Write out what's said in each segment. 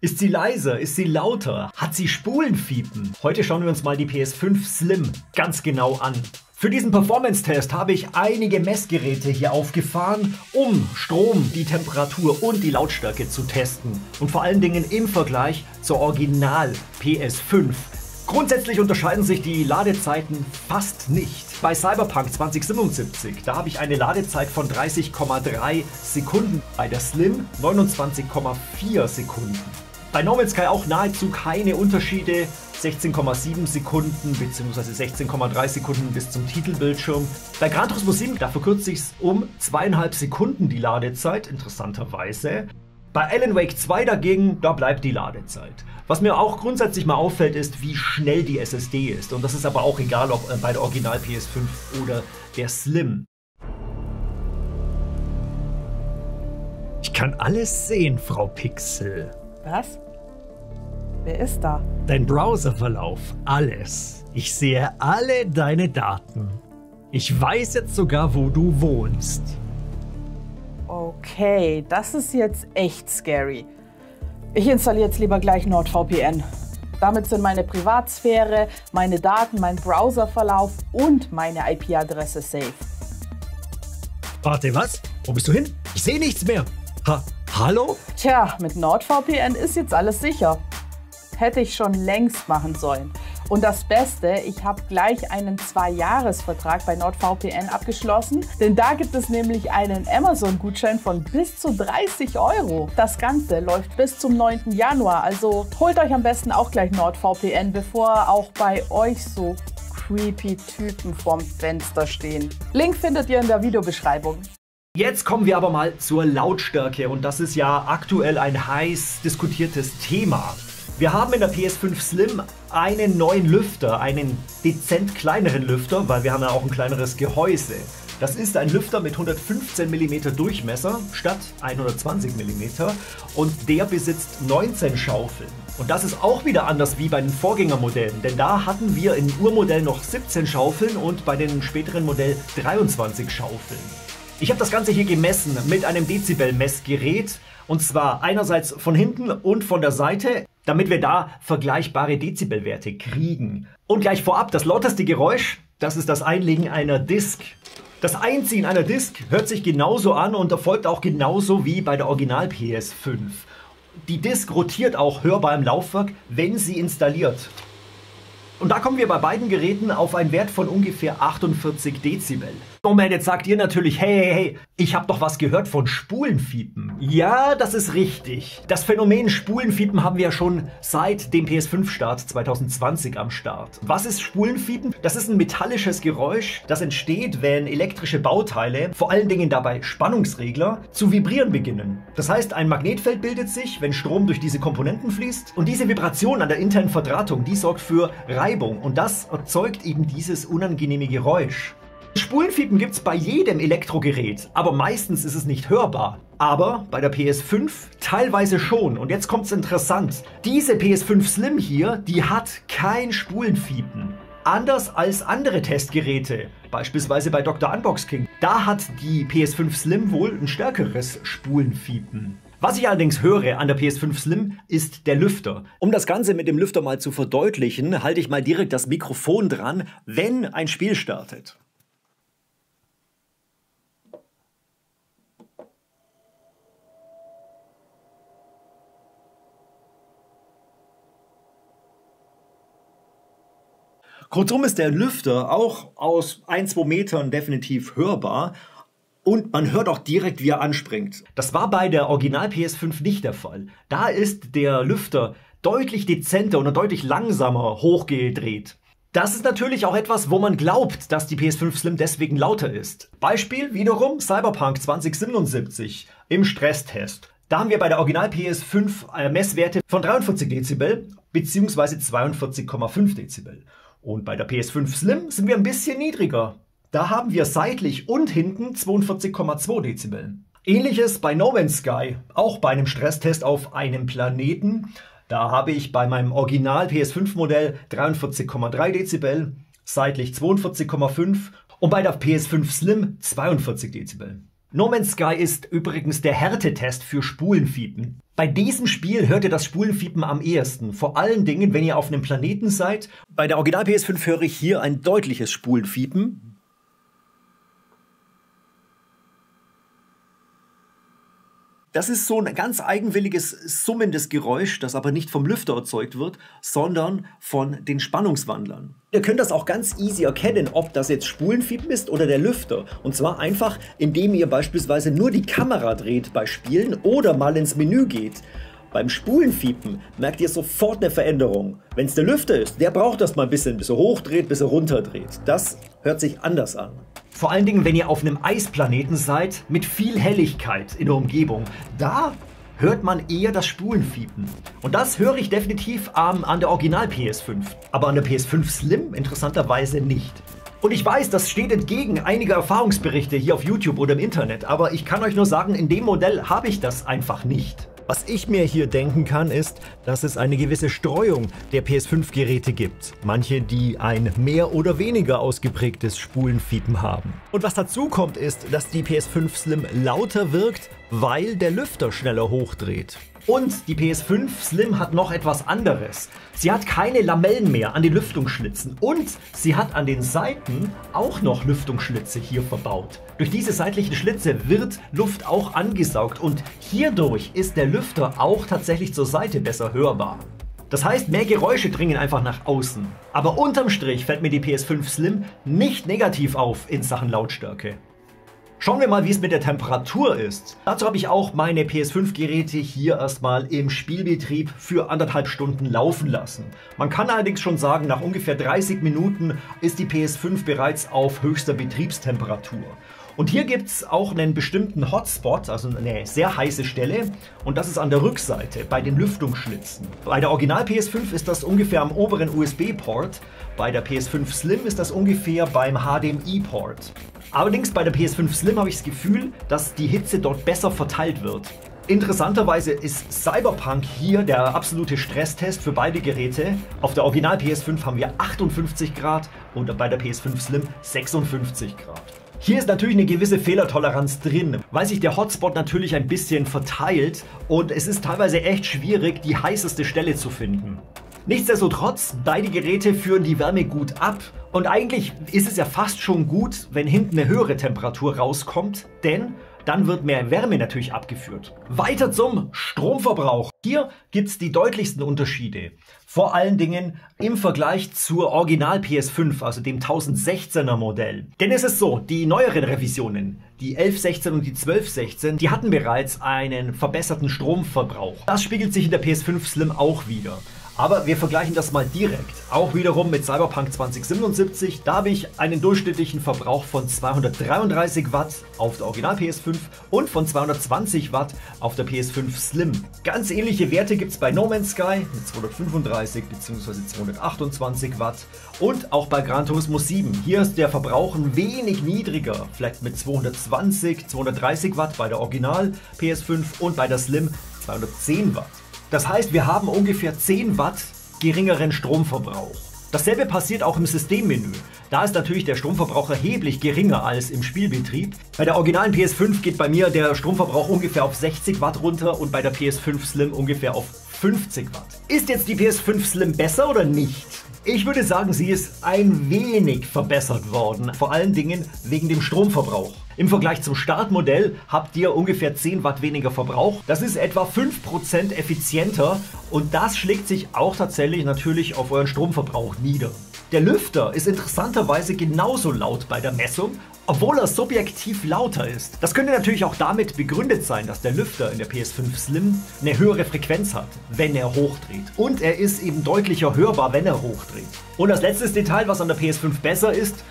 Ist sie leiser? Ist sie lauter? Hat sie Spulenfiepen? Heute schauen wir uns mal die PS5 Slim ganz genau an. Für diesen Performance-Test habe ich einige Messgeräte hier aufgefahren, um Strom, die Temperatur und die Lautstärke zu testen. Und vor allen Dingen im Vergleich zur Original PS5. Grundsätzlich unterscheiden sich die Ladezeiten fast nicht. Bei Cyberpunk 2077, da habe ich eine Ladezeit von 30,3 Sekunden, bei der Slim 29,4 Sekunden. Bei No Man's Sky auch nahezu keine Unterschiede, 16,7 Sekunden bzw. 16,3 Sekunden bis zum Titelbildschirm. Bei Gran Turismo 7, da verkürze ich es um 2,5 Sekunden die Ladezeit, interessanterweise. Bei Alan Wake 2 dagegen, da bleibt die Ladezeit. Was mir auch grundsätzlich mal auffällt, ist, wie schnell die SSD ist. Und das ist aber auch egal, ob bei der Original PS5 oder der Slim. Ich kann alles sehen, Frau Pixel. Was? Wer ist da? Dein Browserverlauf, alles. Ich sehe alle deine Daten. Ich weiß jetzt sogar, wo du wohnst. Okay, das ist jetzt echt scary. Ich installiere jetzt lieber gleich NordVPN. Damit sind meine Privatsphäre, meine Daten, mein Browserverlauf und meine IP-Adresse safe. Warte, was? Wo bist du hin? Ich sehe nichts mehr. Hallo? Tja, mit NordVPN ist jetzt alles sicher. Hätte ich schon längst machen sollen. Und das Beste, ich habe gleich einen 2-Jahres-Vertrag bei NordVPN abgeschlossen, denn da gibt es nämlich einen Amazon-Gutschein von bis zu 30 €. Das Ganze läuft bis zum 9. Januar, also holt euch am besten auch gleich NordVPN, bevor auch bei euch so creepy Typen vorm Fenster stehen. Link findet ihr in der Videobeschreibung. Jetzt kommen wir aber mal zur Lautstärke und das ist ja aktuell ein heiß diskutiertes Thema. Wir haben in der PS5 Slim einen neuen Lüfter, einen dezent kleineren Lüfter, weil wir haben ja auch ein kleineres Gehäuse. Das ist ein Lüfter mit 115 mm Durchmesser statt 120 mm und der besitzt 19 Schaufeln. Und das ist auch wieder anders wie bei den Vorgängermodellen, denn da hatten wir im Urmodell noch 17 Schaufeln und bei den späteren Modell 23 Schaufeln. Ich habe das Ganze hier gemessen mit einem Dezibel-Messgerät und zwar einerseits von hinten und von der Seite, damit wir da vergleichbare Dezibelwerte kriegen. Und gleich vorab, das lauteste Geräusch, das ist das Einlegen einer Disk. Das Einziehen einer Disk hört sich genauso an und erfolgt auch genauso wie bei der Original PS5. Die Disk rotiert auch hörbar im Laufwerk, wenn sie installiert. Und da kommen wir bei beiden Geräten auf einen Wert von ungefähr 48 Dezibel. Moment, jetzt sagt ihr natürlich, hey, ich habe doch was gehört von Spulenfiepen. Ja, das ist richtig. Das Phänomen Spulenfiepen haben wir ja schon seit dem PS5-Start 2020 am Start. Was ist Spulenfiepen? Das ist ein metallisches Geräusch, das entsteht, wenn elektrische Bauteile, vor allen Dingen dabei Spannungsregler, zu vibrieren beginnen. Das heißt, ein Magnetfeld bildet sich, wenn Strom durch diese Komponenten fließt und diese Vibration an der internen Verdrahtung, die sorgt für Reibung und das erzeugt eben dieses unangenehme Geräusch. Spulenfiepen gibt es bei jedem Elektrogerät, aber meistens ist es nicht hörbar. Aber bei der PS5 teilweise schon. Und jetzt kommt's interessant. Diese PS5 Slim hier, die hat kein Spulenfiepen. Anders als andere Testgeräte, beispielsweise bei Dr. Unbox King. Da hat die PS5 Slim wohl ein stärkeres Spulenfiepen. Was ich allerdings höre an der PS5 Slim ist der Lüfter. Um das Ganze mit dem Lüfter mal zu verdeutlichen, halte ich mal direkt das Mikrofon dran, wenn ein Spiel startet. Kurzum ist der Lüfter auch aus 1-2 Metern definitiv hörbar und man hört auch direkt, wie er anspringt. Das war bei der Original PS5 nicht der Fall. Da ist der Lüfter deutlich dezenter und deutlich langsamer hochgedreht. Das ist natürlich auch etwas, wo man glaubt, dass die PS5 Slim deswegen lauter ist. Beispiel wiederum Cyberpunk 2077 im Stresstest. Da haben wir bei der Original PS5 Messwerte von 43 Dezibel bzw. 42,5 Dezibel. Und bei der PS5 Slim sind wir ein bisschen niedriger. Da haben wir seitlich und hinten 42,2 Dezibel. Ähnliches bei No Man's Sky, auch bei einem Stresstest auf einem Planeten. Da habe ich bei meinem Original PS5 Modell 43,3 Dezibel, seitlich 42,5 und bei der PS5 Slim 42 Dezibel. No Man's Sky ist übrigens der Härtetest für Spulenfiepen. Bei diesem Spiel hört ihr das Spulenfiepen am ehesten. Vor allen Dingen, wenn ihr auf einem Planeten seid. Bei der Original PS5 höre ich hier ein deutliches Spulenfiepen. Das ist so ein ganz eigenwilliges, summendes Geräusch, das aber nicht vom Lüfter erzeugt wird, sondern von den Spannungswandlern. Ihr könnt das auch ganz easy erkennen, ob das jetzt Spulenfiepen ist oder der Lüfter. Und zwar einfach, indem ihr beispielsweise nur die Kamera dreht bei Spielen oder mal ins Menü geht. Beim Spulenfiepen merkt ihr sofort eine Veränderung. Wenn es der Lüfter ist, der braucht das mal ein bisschen, bis er hochdreht, bis er runterdreht. Das hört sich anders an. Vor allen Dingen, wenn ihr auf einem Eisplaneten seid, mit viel Helligkeit in der Umgebung, da hört man eher das Spulenfiepen. Und das höre ich definitiv an der Original PS5, aber an der PS5 Slim interessanterweise nicht. Und ich weiß, das steht entgegen einiger Erfahrungsberichte hier auf YouTube oder im Internet, aber ich kann euch nur sagen, in dem Modell habe ich das einfach nicht. Was ich mir hier denken kann, ist, dass es eine gewisse Streuung der PS5-Geräte gibt. Manche, die ein mehr oder weniger ausgeprägtes Spulenfiepen haben. Und was dazu kommt, ist, dass die PS5 Slim lauter wirkt, weil der Lüfter schneller hochdreht. Und die PS5 Slim hat noch etwas anderes. Sie hat keine Lamellen mehr an den Lüftungsschlitzen und sie hat an den Seiten auch noch Lüftungsschlitze hier verbaut. Durch diese seitlichen Schlitze wird Luft auch angesaugt und hierdurch ist der Lüfter auch tatsächlich zur Seite besser hörbar. Das heißt, mehr Geräusche dringen einfach nach außen. Aber unterm Strich fällt mir die PS5 Slim nicht negativ auf in Sachen Lautstärke. Schauen wir mal, wie es mit der Temperatur ist. Dazu habe ich auch meine PS5-Geräte hier erstmal im Spielbetrieb für 1,5 Stunden laufen lassen. Man kann allerdings schon sagen, nach ungefähr 30 Minuten ist die PS5 bereits auf höchster Betriebstemperatur. Und hier gibt es auch einen bestimmten Hotspot, also eine sehr heiße Stelle. Und das ist an der Rückseite, bei den Lüftungsschlitzen. Bei der Original PS5 ist das ungefähr am oberen USB-Port. Bei der PS5 Slim ist das ungefähr beim HDMI-Port. Allerdings bei der PS5 Slim habe ich das Gefühl, dass die Hitze dort besser verteilt wird. Interessanterweise ist Cyberpunk hier der absolute Stresstest für beide Geräte. Auf der Original PS5 haben wir 58 Grad und bei der PS5 Slim 56 Grad. Hier ist natürlich eine gewisse Fehlertoleranz drin, weil sich der Hotspot natürlich ein bisschen verteilt und es ist teilweise echt schwierig, die heißeste Stelle zu finden. Nichtsdestotrotz, beide Geräte führen die Wärme gut ab und eigentlich ist es ja fast schon gut, wenn hinten eine höhere Temperatur rauskommt, denn dann wird mehr Wärme natürlich abgeführt. Weiter zum Stromverbrauch. Hier gibt es die deutlichsten Unterschiede. Vor allen Dingen im Vergleich zur Original PS5, also dem 1016er Modell. Denn es ist so, die neueren Revisionen, die 1116 und die 1216, die hatten bereits einen verbesserten Stromverbrauch. Das spiegelt sich in der PS5 Slim auch wieder. Aber wir vergleichen das mal direkt. Auch wiederum mit Cyberpunk 2077. Da habe ich einen durchschnittlichen Verbrauch von 233 Watt auf der Original PS5 und von 220 Watt auf der PS5 Slim. Ganz ähnliche Werte gibt es bei No Man's Sky mit 235 bzw. 228 Watt und auch bei Gran Turismo 7. Hier ist der Verbrauch ein wenig niedriger, vielleicht mit 220, 230 Watt bei der Original PS5 und bei der Slim 210 Watt. Das heißt, wir haben ungefähr 10 Watt geringeren Stromverbrauch. Dasselbe passiert auch im Systemmenü. Da ist natürlich der Stromverbrauch erheblich geringer als im Spielbetrieb. Bei der originalen PS5 geht bei mir der Stromverbrauch ungefähr auf 60 Watt runter und bei der PS5 Slim ungefähr auf 50 Watt. Ist jetzt die PS5 Slim besser oder nicht? Ich würde sagen, sie ist ein wenig verbessert worden, vor allen Dingen wegen dem Stromverbrauch. Im Vergleich zum Startmodell habt ihr ungefähr 10 Watt weniger Verbrauch. Das ist etwa 5% effizienter und das schlägt sich auch tatsächlich natürlich auf euren Stromverbrauch nieder. Der Lüfter ist interessanterweise genauso laut bei der Messung, obwohl er subjektiv lauter ist. Das könnte natürlich auch damit begründet sein, dass der Lüfter in der PS5 Slim eine höhere Frequenz hat, wenn er hochdreht. Und er ist eben deutlicher hörbar, wenn er hochdreht. Und als letztes Detail, was an der PS5 besser ist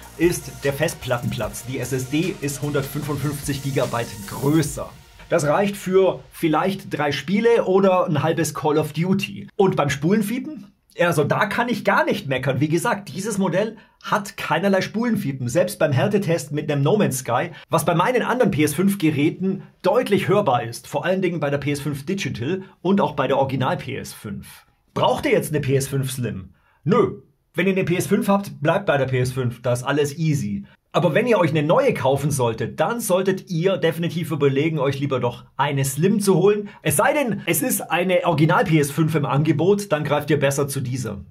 der Festplattenplatz. Die SSD ist 155 GB größer. Das reicht für vielleicht 3 Spiele oder ein halbes Call of Duty. Und beim Spulenfiepen? Also da kann ich gar nicht meckern. Wie gesagt, dieses Modell hat keinerlei Spulenfiepen, selbst beim Härtetest mit einem No Man's Sky, was bei meinen anderen PS5-Geräten deutlich hörbar ist, vor allen Dingen bei der PS5 Digital und auch bei der Original PS5. Braucht ihr jetzt eine PS5 Slim? Nö. Wenn ihr eine PS5 habt, bleibt bei der PS5, da ist alles easy. Aber wenn ihr euch eine neue kaufen solltet, dann solltet ihr definitiv überlegen, euch lieber doch eine Slim zu holen. Es sei denn, es ist eine Original PS5 im Angebot, dann greift ihr besser zu dieser.